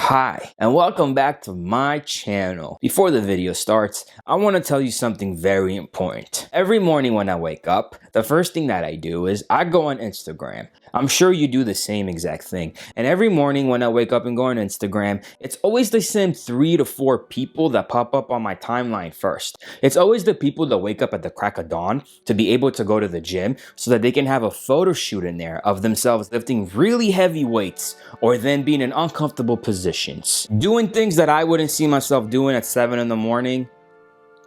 Hi, and welcome back to my channel. Before the video starts, I want to tell you something very important. Every morning when I wake up, the first thing that I do is I go on Instagram. I'm sure you do the same exact thing. And every morning when I wake up and go on Instagram, it's always the same 3 to 4 people that pop up on my timeline first. It's always the people that wake up at the crack of dawn to be able to go to the gym so that they can have a photo shoot in there of themselves lifting really heavy weights or then being in uncomfortable positions. Doing things that I wouldn't see myself doing at 7 in the morning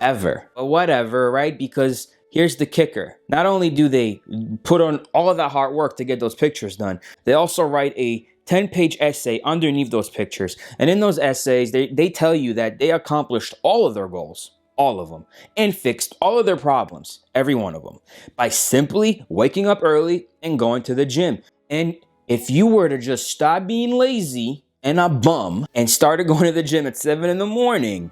ever. But whatever, right? Because here's the kicker. Not only do they put on all of that hard work to get those pictures done, they also write a 10-page essay underneath those pictures. And in those essays, they tell you that they accomplished all of their goals, all of them, and fixed all of their problems, every one of them, by simply waking up early and going to the gym. And if you were to just stop being lazy and a bum and started going to the gym at 7 in the morning,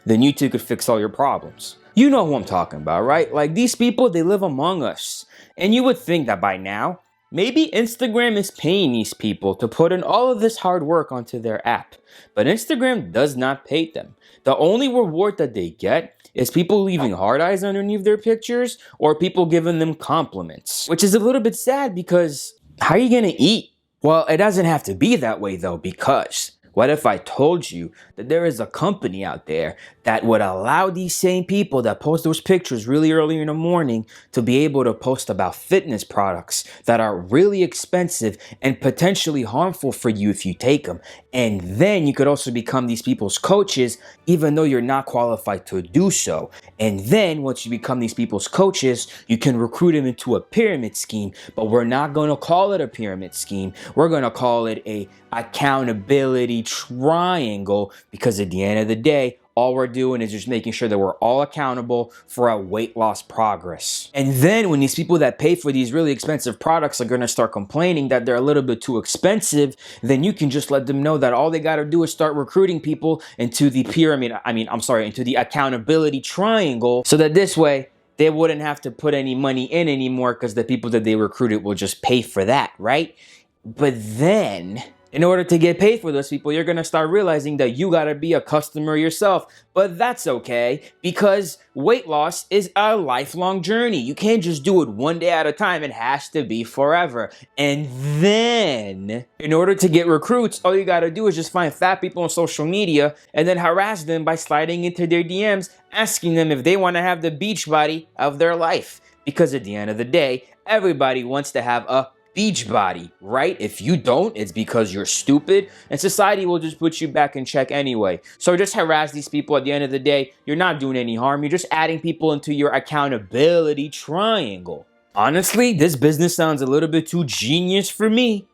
then you too could fix all your problems. You know who I'm talking about, right? Like, these people, they live among us. And you would think that by now, maybe Instagram is paying these people to put in all of this hard work onto their app. But Instagram does not pay them. The only reward that they get is people leaving hard eyes underneath their pictures or people giving them compliments. Which is a little bit sad because how are you gonna eat? Well, it doesn't have to be that way though, because what if I told you that there is a company out there that would allow these same people that post those pictures really early in the morning to be able to post about fitness products that are really expensive and potentially harmful for you if you take them. And then you could also become these people's coaches, even though you're not qualified to do so. And then once you become these people's coaches, you can recruit them into a pyramid scheme, but we're not going to call it a pyramid scheme. We're going to call it a accountability triangle, because at the end of the day, all we're doing is just making sure that we're all accountable for our weight loss progress. And then when these people that pay for these really expensive products are going to start complaining that they're a little bit too expensive, then you can just let them know that all they got to do is start recruiting people into the into the accountability triangle, so that this way they wouldn't have to put any money in anymore, because the people that they recruited will just pay for that, right? But then, in order to get paid for those people, you're going to start realizing that you got to be a customer yourself. But that's okay, because weight loss is a lifelong journey. You can't just do it one day at a time. It has to be forever. And then, in order to get recruits, all you got to do is just find fat people on social media and then harass them by sliding into their DMs, asking them if they want to have the beach body of their life. Because at the end of the day, everybody wants to have a beach body, right? If you don't, it's because you're stupid, and society will just put you back in check anyway. So just harass these people. At the end of the day, you're not doing any harm. You're just adding people into your accountability triangle. Honestly, this business sounds a little bit too genius for me.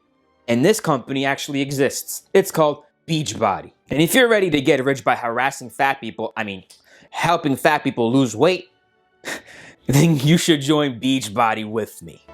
And this company actually exists. It's called Beachbody. And if you're ready to get rich by harassing fat people, helping fat people lose weight, then you should join Beachbody with me.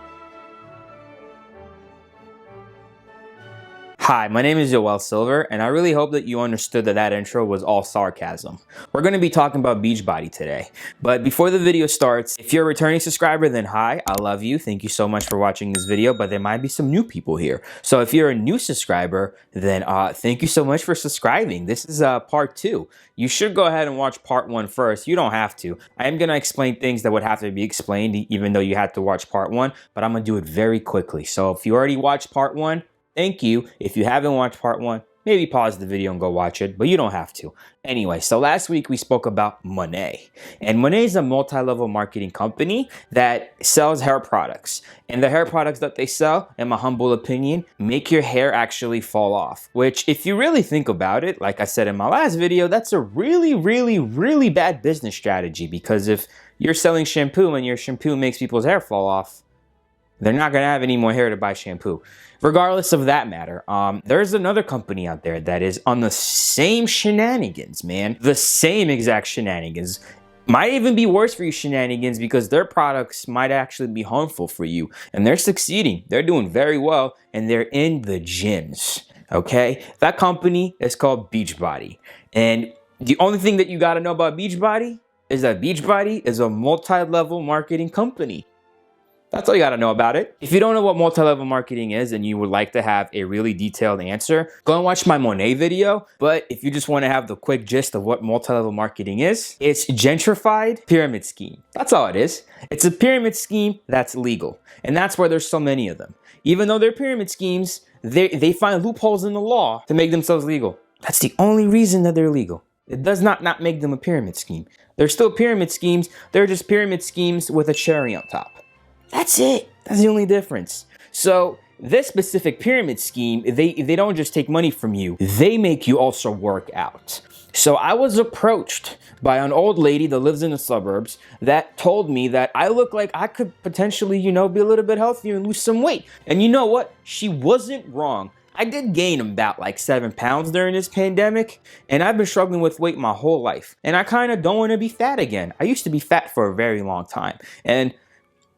Hi, my name is Yoel Silver, and I really hope that you understood that intro was all sarcasm. We're going to be talking about Beachbody today. But before the video starts, if you're a returning subscriber, then hi, I love you. Thank you so much for watching this video, but there might be some new people here. So if you're a new subscriber, then thank you so much for subscribing. This is part 2. You should go ahead and watch part 1 first. You don't have to. I am going to explain things that would have to be explained, even though you had to watch part 1, but I'm going to do it very quickly. So if you already watched part 1, thank you. If you haven't watched part 1, maybe pause the video and go watch it, but you don't have to. Anyway, so last week we spoke about Monet. And Monet is a multi-level marketing company that sells hair products. And the hair products that they sell, in my humble opinion, make your hair actually fall off. Which, if you really think about it, like I said in my last video, that's a really, really, really bad business strategy. Because if you're selling shampoo and your shampoo makes people's hair fall off, they're not going to have any more hair to buy shampoo. Regardless of that matter, there's another company out there that is on the same shenanigans, man. The same exact shenanigans. Might even be worse for you shenanigans, because their products might actually be harmful for you. And they're succeeding. They're doing very well. And they're in the gyms. Okay? That company is called Beachbody. And the only thing that you got to know about Beachbody is that Beachbody is a multi-level marketing company. That's all you gotta know about it. If you don't know what multi-level marketing is and you would like to have a really detailed answer, go and watch my Monet video. But if you just wanna have the quick gist of what multi-level marketing is, it's gentrified pyramid scheme. That's all it is. It's a pyramid scheme that's legal. And that's why there's so many of them. Even though they're pyramid schemes, they find loopholes in the law to make themselves legal. That's the only reason that they're legal. It does not make them a pyramid scheme. They're still pyramid schemes. They're just pyramid schemes with a cherry on top. That's it. That's the only difference. So this specific pyramid scheme, they don't just take money from you. They make you also work out. So I was approached by an old lady that lives in the suburbs that told me that I look like I could potentially, be a little bit healthier and lose some weight. And you know what? She wasn't wrong. I did gain about like 7 pounds during this pandemic, and I've been struggling with weight my whole life. And I kind of don't want to be fat again. I used to be fat for a very long time, and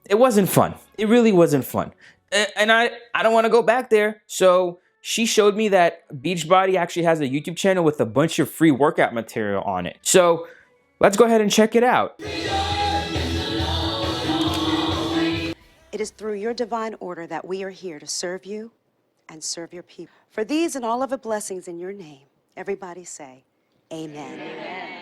it wasn't fun. It really wasn't fun. And I don't want to go back there. So she showed me that Beachbody actually has a YouTube channel with a bunch of free workout material on it. So let's go ahead and check it out. It is through your divine order that we are here to serve you and serve your people. For these and all of the blessings in your name, everybody say, amen. Amen.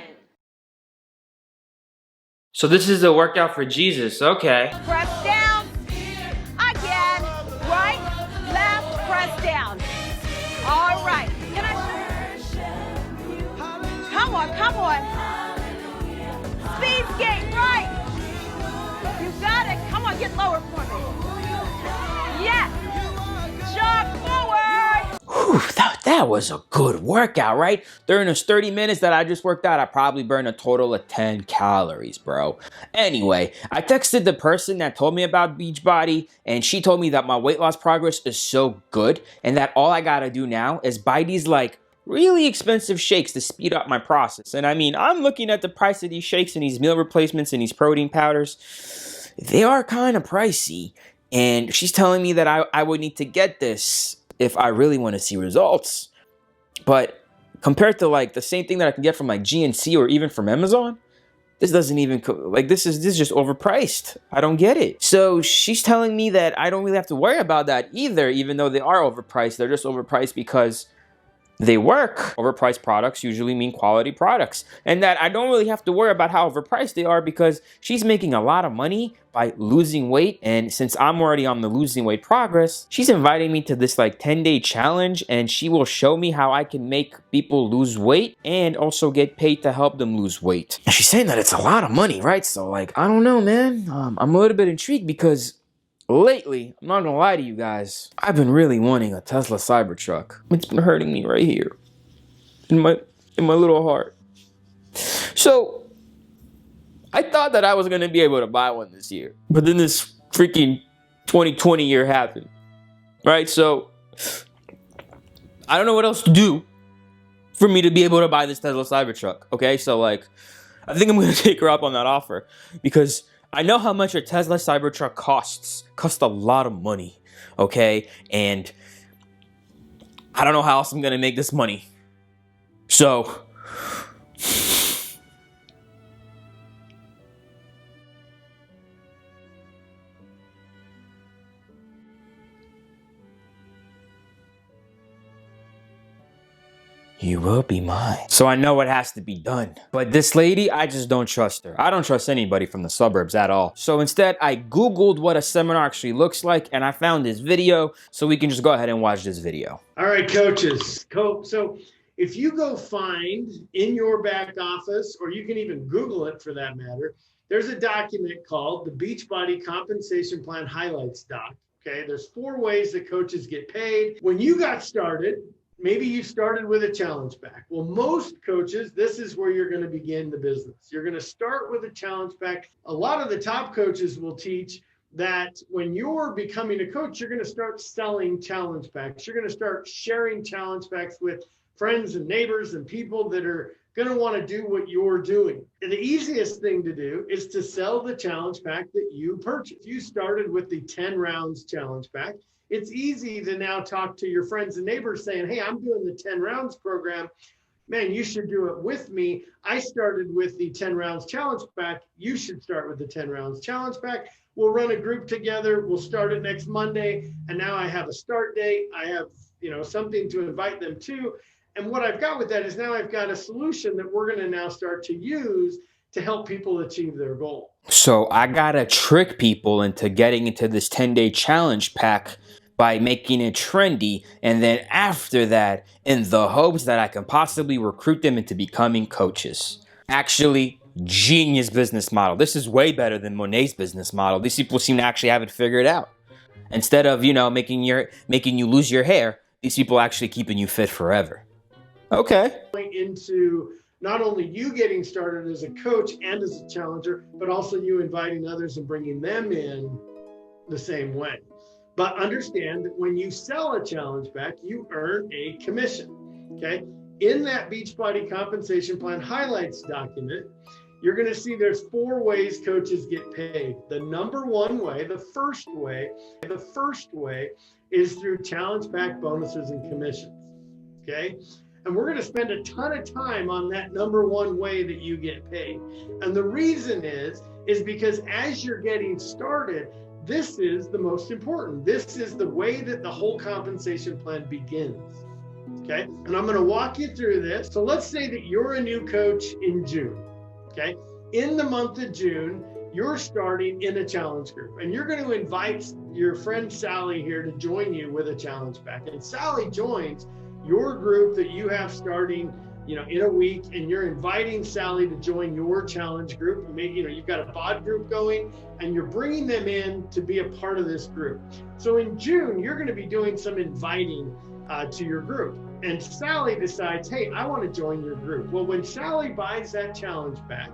So this is a workout for Jesus, okay. Press down, again, right, left, press down. All right, come on. Speed skate, right. You got it, come on, get lower for me. Yes, jog forward. Whew, that was a good workout, right? During those 30 minutes that I just worked out, I probably burned a total of 10 calories, bro. Anyway, I texted the person that told me about Beachbody, and she told me that my weight loss progress is so good, and that all I gotta do now is buy these like really expensive shakes to speed up my process. And I mean, I'm looking at the price of these shakes and these meal replacements and these protein powders. They are kind of pricey, and she's telling me that I would need to get this if I really want to see results. But compared to like the same thing that I can get from like GNC or even from Amazon, this doesn't even, like this is just overpriced. I don't get it. So she's telling me that I don't really have to worry about that either, even though they are overpriced. They're just overpriced because they work. Overpriced products usually mean quality products. And that I don't really have to worry about how overpriced they are because she's making a lot of money by losing weight. And since I'm already on the losing weight progress, she's inviting me to this like 10-day challenge, and she will show me how I can make people lose weight and also get paid to help them lose weight. And she's saying that it's a lot of money, right? So like, I don't know, man. I'm a little bit intrigued because lately, I'm not gonna lie to you guys, I've been really wanting a Tesla Cybertruck. It's been hurting me right here in my little heart. So I thought that I was gonna be able to buy one this year, but then this freaking 2020 year happened, right? So I don't know what else to do for me to be able to buy this Tesla Cybertruck. Okay, so like, I think I'm gonna take her up on that offer because I know how much a Tesla Cybertruck costs. Costs a lot of money, okay? And I don't know how else I'm gonna make this money. So you will be mine. So I know it has to be done. But this lady, I just don't trust her. I don't trust anybody from the suburbs at all. So instead, I Googled what a seminar actually looks like, and I found this video, so we can just go ahead and watch this video. All right, coaches. So if you go find in your back office, or you can even Google it for that matter, there's a document called the Beachbody Compensation Plan Highlights Doc. Okay, there's 4 ways that coaches get paid. When you got started, maybe you started with a challenge pack. Well, most coaches, this is where you're going to begin the business. You're going to start with a challenge pack. A lot of the top coaches will teach that when you're becoming a coach, you're going to start selling challenge packs. You're going to start sharing challenge packs with friends and neighbors and people that are going to want to do what you're doing. And the easiest thing to do is to sell the challenge pack that you purchased. You started with the 10 rounds challenge pack. It's easy to now talk to your friends and neighbors saying, hey, I'm doing the 10 rounds program. man, you should do it with me. I started with the 10 rounds challenge pack. You should start with the 10 rounds challenge pack. We'll run a group together. We'll start it next Monday. And now I have a start date. I have, something to invite them to. And what I've got with that is now I've got a solution that we're going to now start to use to help people achieve their goal. So I gotta trick people into getting into this 10-day challenge pack by making it trendy, and then after that, in the hopes that I can possibly recruit them into becoming coaches. Actually, genius business model. This is way better than Monet's business model. These people seem to actually have it figured out. Instead of, making you lose your hair, these people actually keeping you fit forever. Okay. Into not only you getting started as a coach and as a challenger, but also you inviting others and bringing them in the same way. But understand that when you sell a challenge pack, you earn a commission, okay? In that Beachbody compensation plan highlights document, you're gonna see there's 4 ways coaches get paid. The number one way, the first way is through challenge pack bonuses and commissions, okay? And we're going to spend a ton of time on that number one way that you get paid. And the reason is because as you're getting started, this is the most important. This is the way that the whole compensation plan begins. Okay. And I'm going to walk you through this. So let's say that you're a new coach in June. Okay. In the month of June, you're starting in a challenge group and you're going to invite your friend Sally here to join you with a challenge pack. And Sally joins your group that you have starting, in a week, and you're inviting Sally to join your challenge group. Maybe, you've got a bod group going and you're bringing them in to be a part of this group. So in June, you're going to be doing some inviting to your group. And Sally decides, hey, I want to join your group. Well, when Sally buys that challenge pack,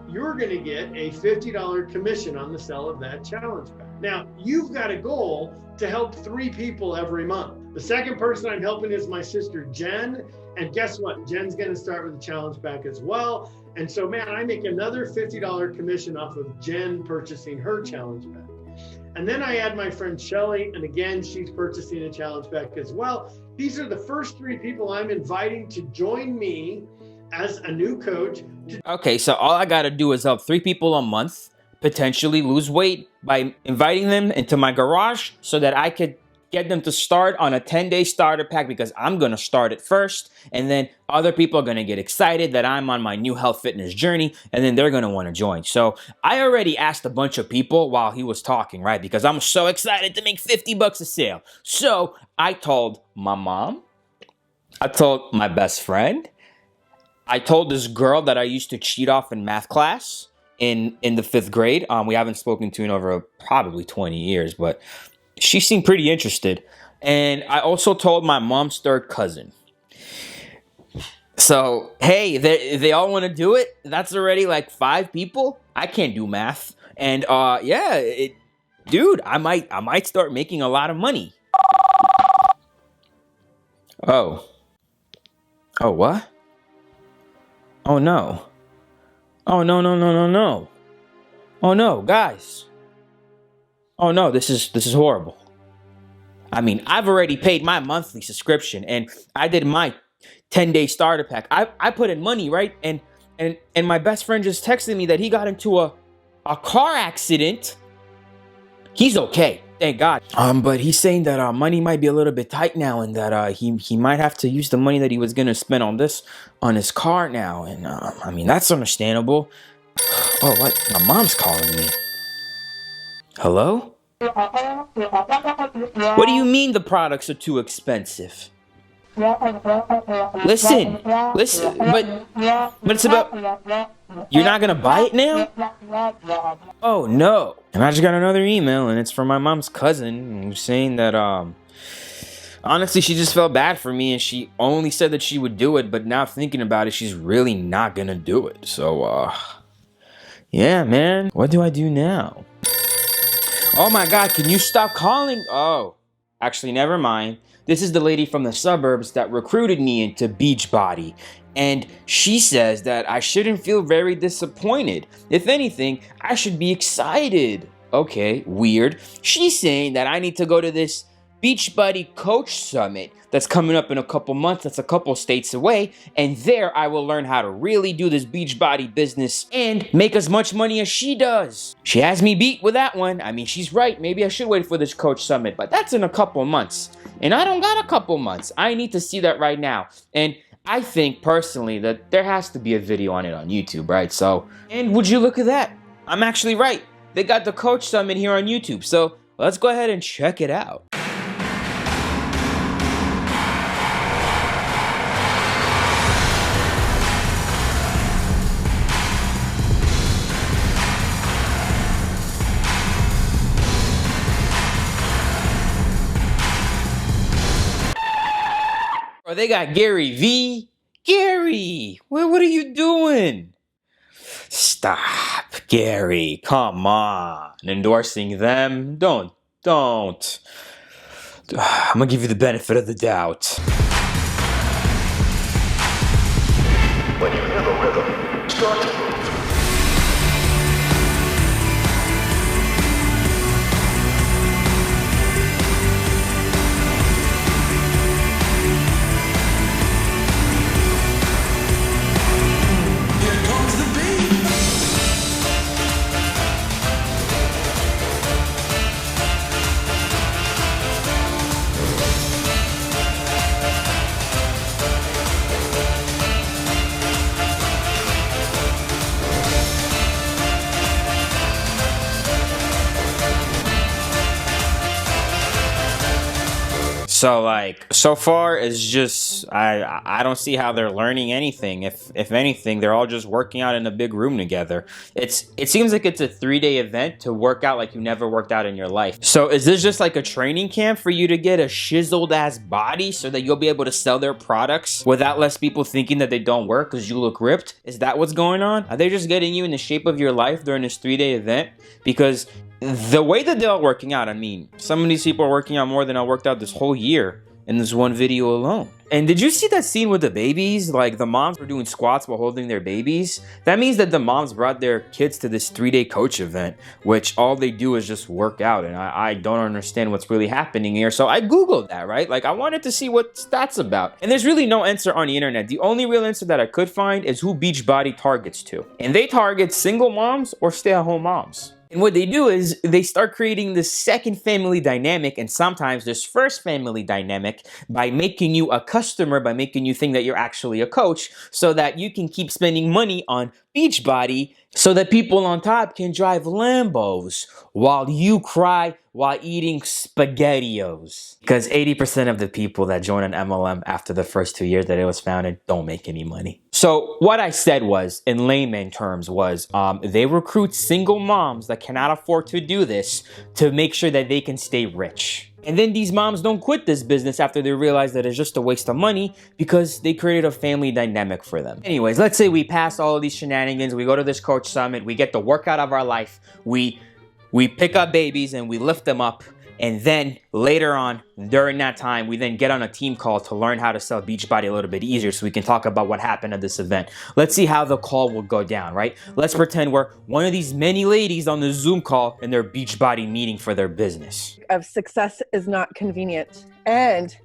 you're going to get a $50 commission on the sale of that challenge pack. Now, you've got a goal to help 3 people every month. The second person I'm helping is my sister, Jen. And guess what? Jen's going to start with the challenge pack as well. And so, man, I make another $50 commission off of Jen purchasing her challenge pack. And then I add my friend Shelly. And again, she's purchasing a challenge pack as well. These are the first 3 people I'm inviting to join me as a new coach. Okay, so all I got to do is help 3 people a month potentially lose weight by inviting them into my garage so that I could get them to start on a 10-day starter pack, because I'm going to start it first, and then other people are going to get excited that I'm on my new health fitness journey, and then they're going to want to join. So I already asked a bunch of people while he was talking, right? Because I'm so excited to make $50 a sale. So I told my mom, I told my best friend, I told this girl that I used to cheat off in math class in the 5th grade. We haven't spoken to in over probably 20 years, but she seemed pretty interested. And I also told my mom's 3rd cousin. So, hey, they all want to do it. That's already like 5 people. I can't do math. And dude, I might start making a lot of money. Oh, what? Oh no. Oh no. Oh no, guys. Oh no, this is horrible. I mean, I've already paid my monthly subscription and I did my 10-day starter pack. I put in money, right? And my best friend just texted me that he got into a car accident. He's okay, thank God. But he's saying that money might be a little bit tight now, and that he might have to use the money that he was gonna spend on his car now. And I mean, that's understandable. Oh, what? My mom's calling me. Hello? What do you mean the products are too expensive? Listen, but it's about, you're not gonna buy it now? Oh no. And I just got another email, and it's from my mom's cousin saying that honestly, she just felt bad for me, and she only said that she would do it, but now thinking about it, she's really not gonna do it. So yeah, man, what do I do now? Oh my God, can you stop calling? Oh, actually, never mind. This is the lady from the suburbs that recruited me into Beachbody. And she says that I shouldn't feel very disappointed. If anything, I should be excited. Okay, weird. She's saying that I need to go to this Beachbody Coach Summit that's coming up in a couple months. That's a couple states away. And there I will learn how to really do this Beachbody business and make as much money as she does. She has me beat with that one. I mean, she's right. Maybe I should wait for this Coach Summit, but that's in a couple months. And I don't got a couple months. I need to see that right now. And I think personally that there has to be a video on it on YouTube, right? So, and would you look at that? I'm actually right. They got the Coach Summit here on YouTube. So let's go ahead and check it out. Or they got Gary V. Gary, what are you doing? Stop, Gary, come on. Endorsing them? Don't. I'm gonna give you the benefit of the doubt. When you have a rhythm, start to move. So like, so far it's just, I don't see how they're learning anything. If anything, they're all just working out in a big room together. It seems like it's a 3-day event to work out like you never worked out in your life. So is this just like a training camp for you to get a chiseled ass body so that you'll be able to sell their products without less people thinking that they don't work because you look ripped? Is that what's going on? Are they just getting you in the shape of your life during this 3-day event? Because the way that they're all working out, I mean, some of these people are working out more than I worked out this whole year in this one video alone. And did you see that scene with the babies? Like the moms were doing squats while holding their babies. That means that the moms brought their kids to this 3-day coach event, which all they do is just work out. And I don't understand what's really happening here. So I Googled that, right? Like I wanted to see what that's about. And there's really no answer on the internet. The only real answer that I could find is who Beachbody targets to. And they target single moms or stay-at-home moms. And what they do is they start creating this second family dynamic and sometimes this first family dynamic by making you a customer, by making you think that you're actually a coach so that you can keep spending money on Beachbody so that people on top can drive Lambos while you cry while eating SpaghettiOs. Because 80% of the people that join an MLM after the first 2 years that it was founded don't make any money. So what I said was, in layman terms, was they recruit single moms that cannot afford to do this to make sure that they can stay rich. And then these moms don't quit this business after they realize that it's just a waste of money because they created a family dynamic for them. Anyways, let's say we pass all of these shenanigans, we go to this coach summit, we get the workout of our life, we pick up babies and we lift them up. And then later on, during that time, we then get on a team call to learn how to sell Beachbody a little bit easier so we can talk about what happened at this event. Let's see how the call will go down, right? Let's pretend we're one of these many ladies on the Zoom call in their Beachbody meeting for their business. Of success is not convenient. And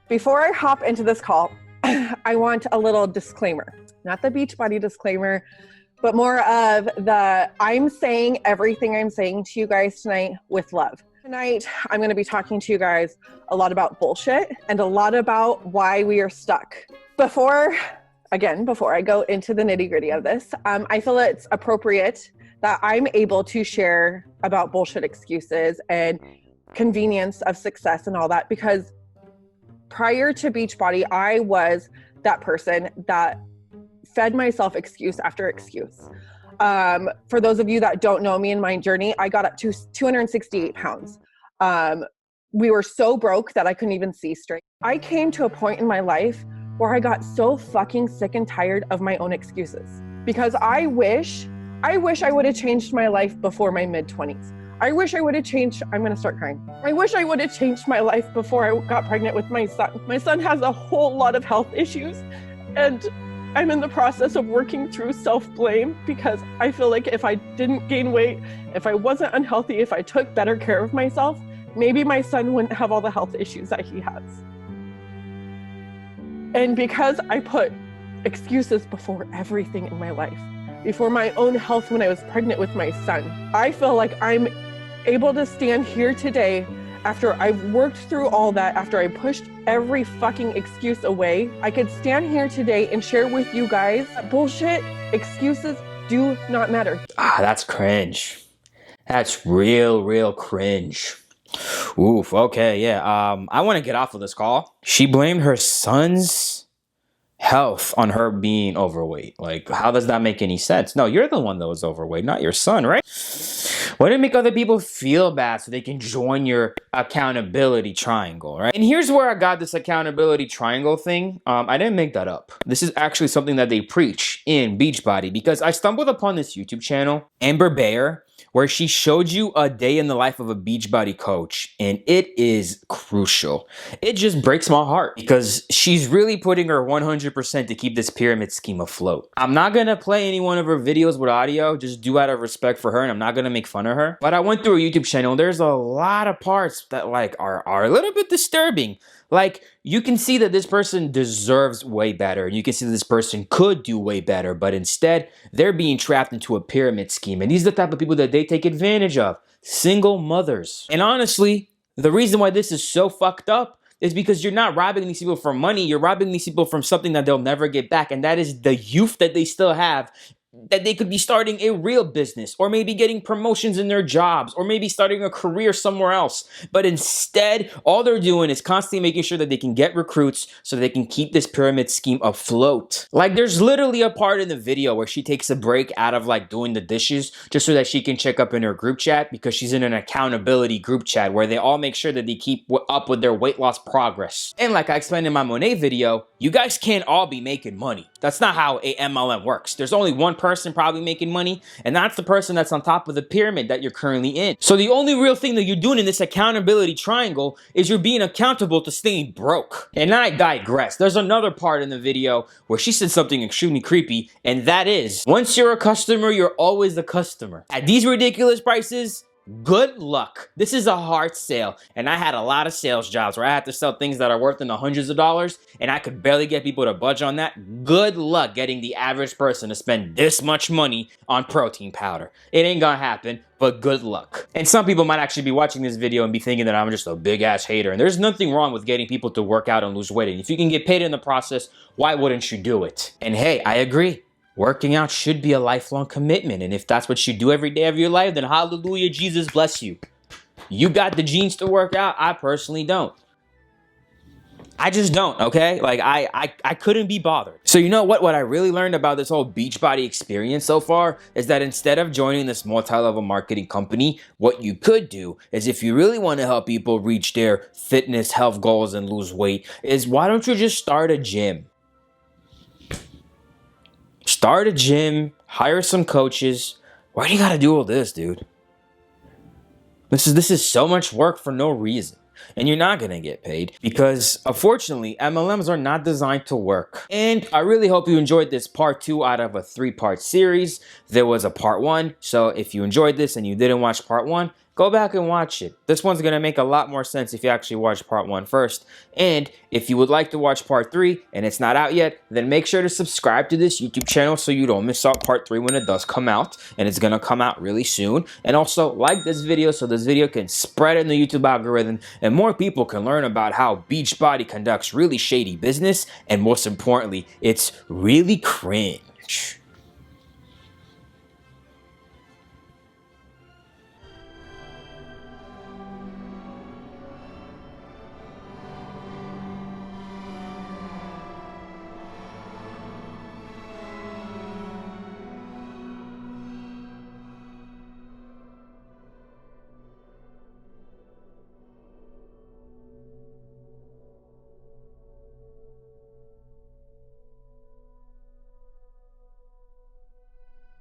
before I hop into this call, I want a little disclaimer. Not the Beachbody disclaimer, but more of the I'm saying everything I'm saying to you guys tonight with love. Tonight, I'm going to be talking to you guys a lot about bullshit and a lot about why we are stuck. Before I go into the nitty-gritty of this, I feel it's appropriate that I'm able to share about bullshit excuses and convenience of success and all that, because prior to Beachbody, I was that person that fed myself excuse after excuse. For those of you that don't know me and my journey, I got up to 268 pounds. We were so broke that I couldn't even see straight. I came to a point in my life where I got so fucking sick and tired of my own excuses, because I wish I would have changed my life before my mid-20s. I wish I would have changed, I'm going to start crying. I wish I would have changed my life before I got pregnant with my son. My son has a whole lot of health issues, and I'm in the process of working through self-blame, because I feel like if I didn't gain weight, if I wasn't unhealthy, if I took better care of myself, maybe my son wouldn't have all the health issues that he has. And because I put excuses before everything in my life, before my own health when I was pregnant with my son, I feel like I'm able to stand here today after I've worked through all that, after I pushed every fucking excuse away. I could stand here today and share with you guys that bullshit excuses do not matter. Ah, that's cringe. That's real cringe. Oof, okay, yeah. I want to get off of this call. She blamed her son's health on her being overweight. Like, how does that make any sense? No, you're the one that was overweight, not your son, right? Why do you make other people feel bad so they can join your accountability triangle, right? And here's where I got this accountability triangle thing. I didn't make that up. This is actually something that they preach in Beachbody, because I stumbled upon this YouTube channel, Amber Bayer, where she showed you a day in the life of a Beachbody coach, and it is crucial. It just breaks my heart because she's really putting her 100% to keep this pyramid scheme afloat. I'm not gonna play any one of her videos with audio, just due out of respect for her, and I'm not gonna make fun of her. But I went through her YouTube channel, there's a lot of parts that like are a little bit disturbing. Like, you can see that this person deserves way better, and you can see that this person could do way better, but instead, they're being trapped into a pyramid scheme. And these are the type of people that they take advantage of. Single mothers. And honestly, the reason why this is so fucked up is because you're not robbing these people from money, you're robbing these people from something that they'll never get back, and that is the youth that they still have, that they could be starting a real business, or maybe getting promotions in their jobs, or maybe starting a career somewhere else. But instead, all they're doing is constantly making sure that they can get recruits so they can keep this pyramid scheme afloat. Like, there's literally a part in the video where she takes a break out of like doing the dishes just so that she can check up in her group chat, because she's in an accountability group chat where they all make sure that they keep up with their weight loss progress. And like I explained in my Monet video, you guys can't all be making money. That's not how a MLM works. There's only one person probably making money, and that's the person that's on top of the pyramid that you're currently in. So the only real thing that you're doing in this accountability triangle is you're being accountable to staying broke. And I digress. There's another part in the video where she said something extremely creepy, and that is, once you're a customer, you're always a customer. At these ridiculous prices, good luck. This is a hard sale, and I had a lot of sales jobs where I had to sell things that are worth in the hundreds of dollars, and I could barely get people to budge on that. Good luck getting the average person to spend this much money on protein powder. It ain't gonna happen, but good luck. And some people might actually be watching this video and be thinking that I'm just a big ass hater, and there's nothing wrong with getting people to work out and lose weight, and if you can get paid in the process, why wouldn't you do it? And hey, I agree. Working out should be a lifelong commitment, and if that's what you do every day of your life, then hallelujah, Jesus bless you. You got the genes to work out. I personally don't. I just don't, okay? Like, I couldn't be bothered. So you know what? What I really learned about this whole Beachbody experience so far is that instead of joining this multi-level marketing company, what you could do is, if you really want to help people reach their fitness, health goals and lose weight, is why don't you just start a gym? Start a gym, hire some coaches. Why do you gotta do all this, dude? This is so much work for no reason. And you're not gonna get paid because, unfortunately, MLMs are not designed to work. And I really hope you enjoyed this part 2 out of a 3-part series. There was a part 1, so if you enjoyed this and you didn't watch part 1, go back and watch it. This one's gonna make a lot more sense if you actually watch part 1 first. And if you would like to watch part 3 and it's not out yet, then make sure to subscribe to this YouTube channel so you don't miss out part 3 when it does come out. And it's gonna come out really soon. And also like this video so this video can spread in the YouTube algorithm and more people can learn about how Beachbody conducts really shady business, and most importantly, it's really cringe.